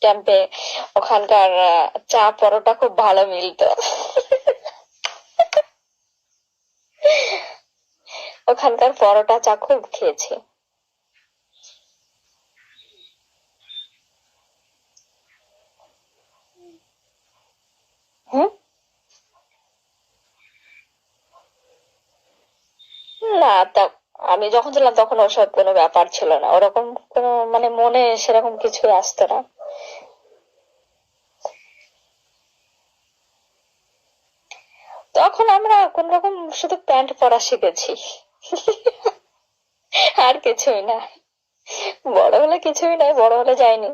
ক্যাম্পে, ওখানকার চা পরোটা খুব ভালো মিলতো। ওখানকার পরোটা চা খুব খেয়েছি। হুম। না, তা আমি যখন ছিলাম তখন ওসব কোনো ব্যাপার ছিল না, ওরকম কোনো মানে মনে সেরকম কিছু আসতো না। তখন আমরা কোন রকম শুধু প্যান্ট পরা শিখেছি, আর কিছুই না। বড় হলে কিছুই নাই, বড় হলে যায়নি।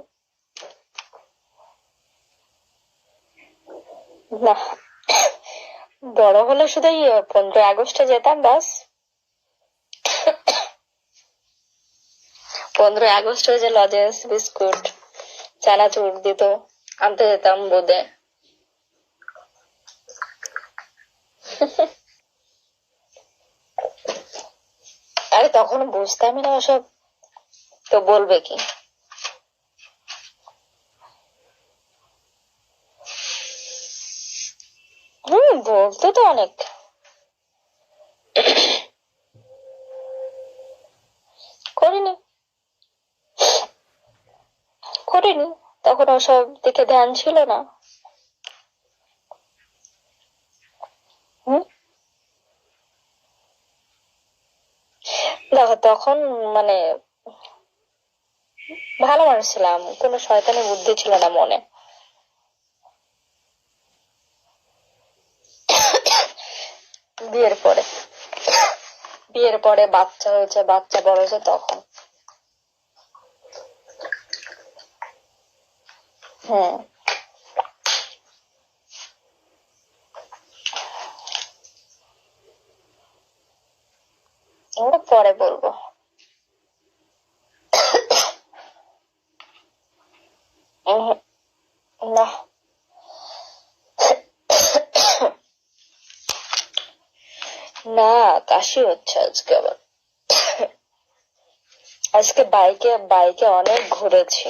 না, বড় হলে শুধু 15ই আগস্টে যেতাম ব্যাস। 15ই আগস্টে যে লজেন্স বিস্কুট চানাচুর দিত, আনতে যেতাম বোধে। আরে তখন বুঝতামই না ওসব, তো বলবে কি। বলতো তো অনেক। করিনি, করিনি, তখন ওসব দিকে ধ্যান ছিল না। হুম। দেখো তখন মানে ভালো মানুষ ছিলাম, কোনো শয়তানি বুদ্ধি ছিল না মনে। বিয়ের পরে, বিয়ের পরে বাচ্চা হয়েছে, বাচ্চা বড় হয়েছে তখন। হ্যাঁ। ওটা পরে বলবো। উহুম, না। না, কাশি হচ্ছে আজকে আবার। আজকে বাইকে বাইকে অনেক ঘুরেছি।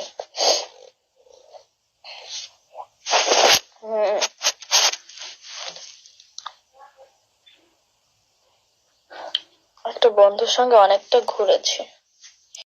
হুম। একটা বন্ধুর সঙ্গে অনেকটা ঘুরেছি।